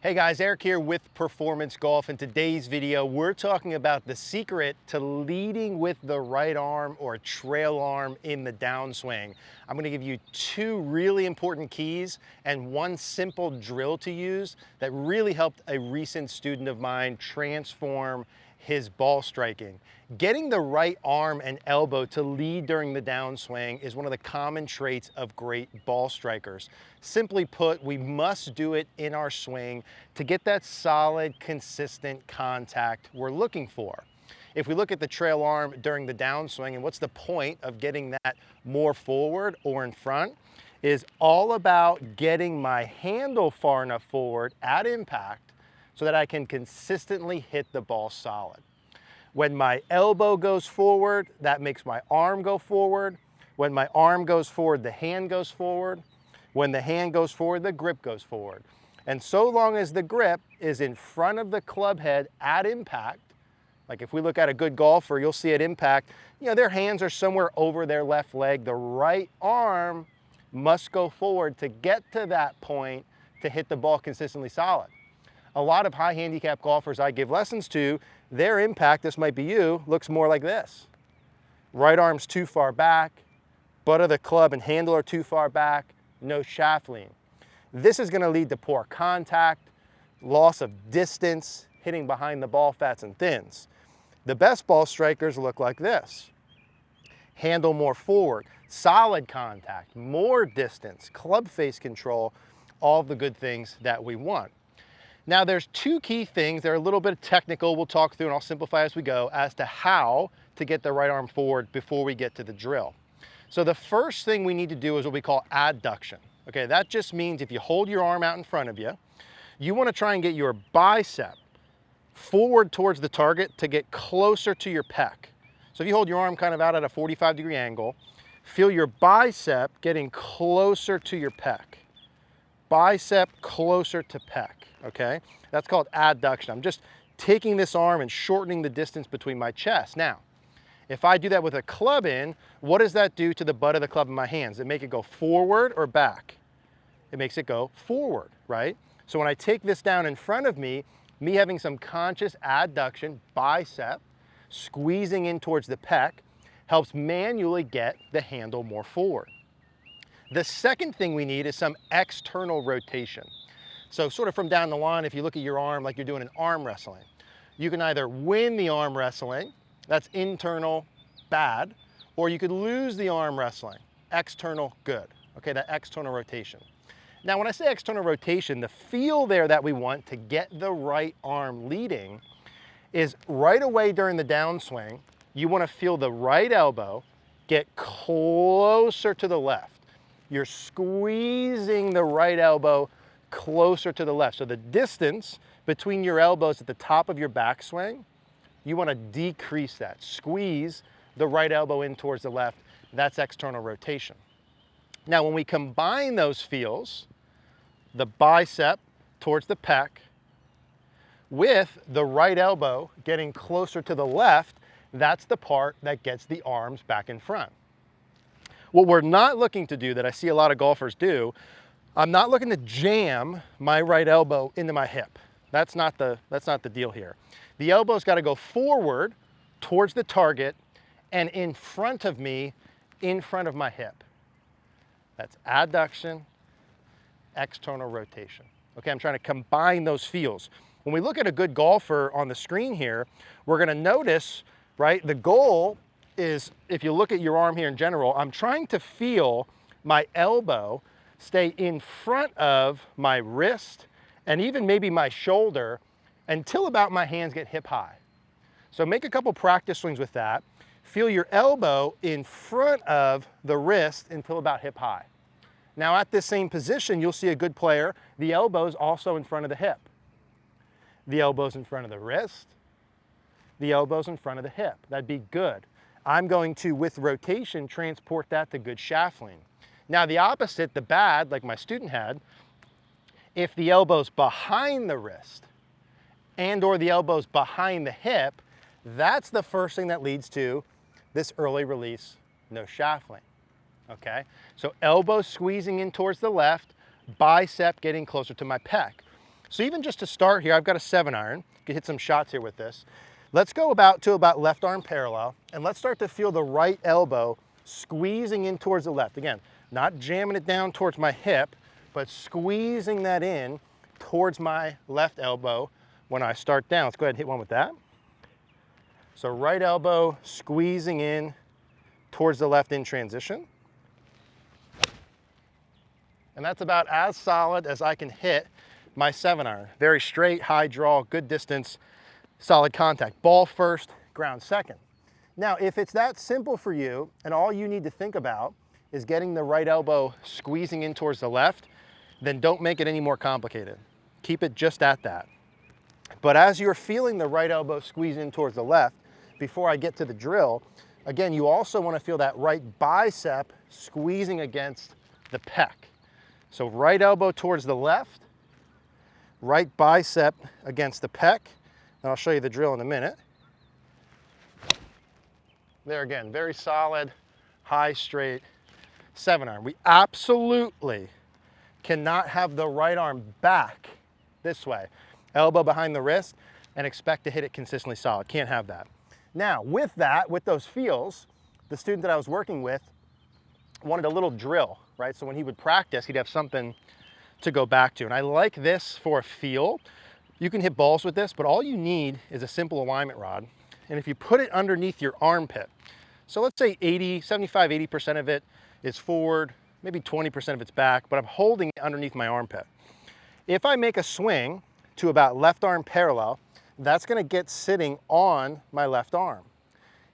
Hey guys, Eric here with Performance Golf. In today's video, we're talking about the secret to leading with the right arm or trail arm in the downswing. I'm going to give you two really important keys and one simple drill to use that really helped a recent student of mine transform his ball striking. Getting the right arm and elbow to lead during the downswing is one of the common traits of great ball strikers. Simply put, we must do it in our swing to get that solid, consistent contact we're looking for. If we look at the trail arm during the downswing, and what's the point of getting that more forward or in front, is all about getting my handle far enough forward at impact so that I can consistently hit the ball solid. When my elbow goes forward, that makes my arm go forward. When my arm goes forward, the hand goes forward. When the hand goes forward, the grip goes forward. And so long as the grip is in front of the club head at impact, like if we look at a good golfer, you'll see at impact, their hands are somewhere over their left leg. The right arm must go forward to get to that point to hit the ball consistently solid. A lot of high handicap golfers I give lessons to, their impact, this might be you, looks more like this. Right arm's too far back, butt of the club and handle are too far back, no shaft lean. This is going to lead to poor contact, loss of distance, hitting behind the ball fats and thins. The best ball strikers look like this. Handle more forward, solid contact, more distance, club face control, all of the good things that we want. Now there's two key things, they're a little bit technical, we'll talk through and I'll simplify as we go, as to how to get the right arm forward before we get to the drill. So the first thing we need to do is what we call adduction. Okay, that just means if you hold your arm out in front of you, you want to try and get your bicep forward towards the target to get closer to your pec. So if you hold your arm kind of out at a 45-degree angle, feel your bicep getting closer to your pec. Bicep closer to pec, okay? That's called adduction. I'm just taking this arm and shortening the distance between my chest. Now, if I do that with a club in, what does that do to the butt of the club in my hands? Does it make it go forward or back? It makes it go forward, right? So when I take this down in front of me having some conscious adduction, bicep, squeezing in towards the pec, helps manually get the handle more forward. The second thing we need is some external rotation. So sort of from down the line, if you look at your arm like you're doing an arm wrestling, you can either win the arm wrestling, that's internal, bad, or you could lose the arm wrestling, external, good. Okay, that external rotation. Now when I say external rotation, the feel there that we want to get the right arm leading is right away during the downswing, you want to feel the right elbow get closer to the left. You're squeezing the right elbow closer to the left. So the distance between your elbows at the top of your backswing, you want to decrease that. Squeeze the right elbow in towards the left. That's external rotation. Now when we combine those feels, the bicep towards the pec with the right elbow getting closer to the left, that's the part that gets the arms back in front. What we're not looking to do, that I see a lot of golfers do, I'm not looking to jam my right elbow into my hip. That's not the deal here. The elbow's got to go forward towards the target and in front of me, in front of my hip. That's adduction, external rotation. Okay, I'm trying to combine those feels. When we look at a good golfer on the screen here, we're going to notice, right, the goal is, if you look at your arm here in general, I'm trying to feel my elbow stay in front of my wrist and even maybe my shoulder until about my hands get hip high. So make a couple practice swings with that. Feel your elbow in front of the wrist until about hip high. Now at this same position, you'll see a good player, the elbow's also in front of the hip. The elbow's in front of the wrist. The elbow's in front of the hip. That'd be good. I'm going to, with rotation, transport that to good shaft lean. Now the opposite, the bad, like my student had, if the elbow's behind the wrist and or the elbow's behind the hip, that's the first thing that leads to this early release, no shaft lean. Okay, so elbow squeezing in towards the left, bicep getting closer to my pec. So even just to start here, I've got a 7-iron. You can hit some shots here with this. Let's go to about left arm parallel, and let's start to feel the right elbow squeezing in towards the left. Again, not jamming it down towards my hip, but squeezing that in towards my left elbow when I start down. Let's go ahead and hit one with that. So right elbow squeezing in towards the left in transition. And that's about as solid as I can hit my 7-iron. Very straight, high draw, good distance, solid contact. Ball first, ground second. Now, if it's that simple for you and all you need to think about is getting the right elbow squeezing in towards the left, then don't make it any more complicated. Keep it just at that. But as you're feeling the right elbow squeeze in towards the left, before I get to the drill, again, you also want to feel that right bicep squeezing against the pec. So right elbow towards the left, right bicep against the pec, and I'll show you the drill in a minute. There again, very solid, high, straight 7-iron. We absolutely cannot have the right arm back this way, elbow behind the wrist, and expect to hit it consistently solid. Can't have that. Now, with that, with those feels, the student that I was working with wanted a little drill, right? So when he would practice, he'd have something to go back to. And I like this for a feel. You can hit balls with this, but all you need is a simple alignment rod. And if you put it underneath your armpit, so let's say 75, 80% of it is forward, maybe 20% of it's back, but I'm holding it underneath my armpit. If I make a swing to about left arm parallel, that's gonna get sitting on my left arm.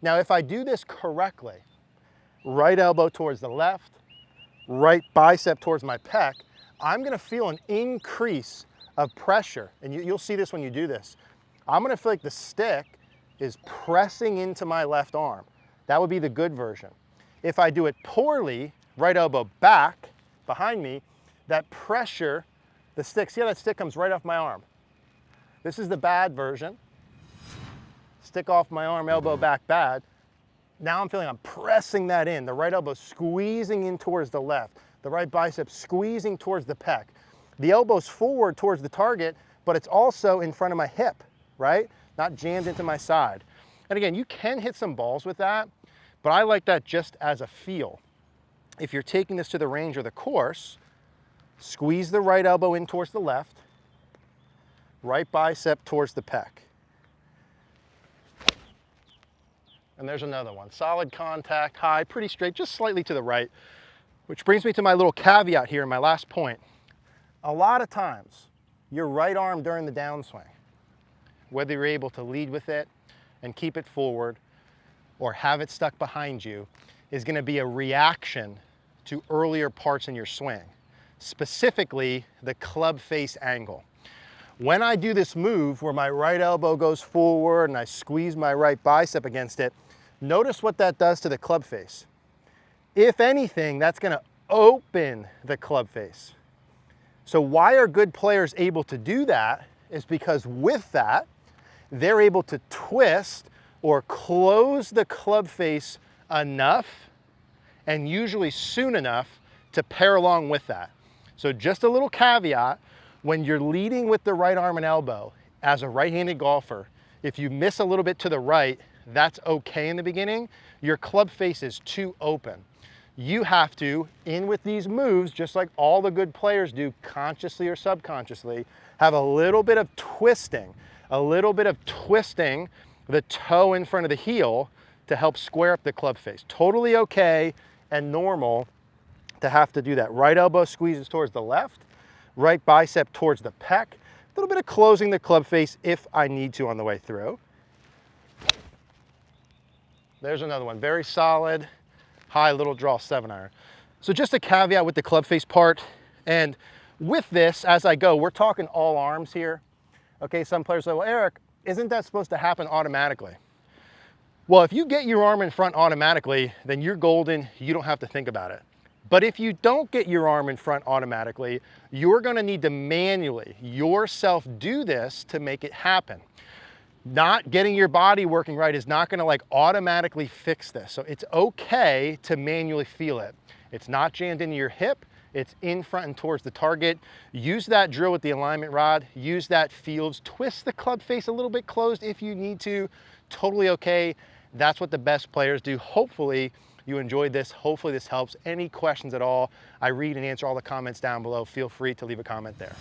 Now, if I do this correctly, right elbow towards the left, right bicep towards my pec, I'm gonna feel an increase of pressure. And you'll see this when you do this. I'm gonna feel like the stick is pressing into my left arm. That would be the good version. If I do it poorly, right elbow back behind me, that pressure, the stick, see how that stick comes right off my arm? This is the bad version. Stick off my arm, elbow back bad. Now I'm feeling I'm pressing that in. The right elbow squeezing in towards the left. The right bicep squeezing towards the pec. The elbow's forward towards the target, but it's also in front of my hip, right? Not jammed into my side. And again, you can hit some balls with that, but I like that just as a feel. If you're taking this to the range or the course, squeeze the right elbow in towards the left, right bicep towards the pec. And there's another one. Solid contact, high, pretty straight, just slightly to the right, which brings me to my little caveat here, my last point. A lot of times, your right arm during the downswing, whether you're able to lead with it and keep it forward or have it stuck behind you, is gonna be a reaction to earlier parts in your swing, specifically the club face angle. When I do this move where my right elbow goes forward and I squeeze my right bicep against it, notice what that does to the club face. If anything, that's gonna open the club face. So why are good players able to do that is because with that, they're able to twist or close the club face enough and usually soon enough to pair along with that. So just a little caveat, when you're leading with the right arm and elbow as a right-handed golfer, if you miss a little bit to the right, that's okay in the beginning. Your club face is too open. You have to, in with these moves, just like all the good players do, consciously or subconsciously, have a little bit of twisting the toe in front of the heel to help square up the club face. Totally okay and normal to have to do that. Right elbow squeezes towards the left, right bicep towards the pec, a little bit of closing the club face if I need to on the way through. There's another one, very solid, high little draw 7-iron. So just a caveat with the club face part, and with this, as I go, we're talking all arms here. Okay, some players say, well, Eric, isn't that supposed to happen automatically? Well, if you get your arm in front automatically, then you're golden, you don't have to think about it. But if you don't get your arm in front automatically, you're gonna need to manually yourself do this to make it happen. Not getting your body working right is not gonna like automatically fix this. So it's okay to manually feel it. It's not jammed into your hip, It's in front and towards the target. Use that drill with the alignment rod. Use that fields. Twist the club face a little bit closed if you need to. Totally okay. That's what the best players do. Hopefully you enjoyed this. Hopefully this helps. Any questions at all, I read and answer all the comments down below. Feel free to leave a comment there.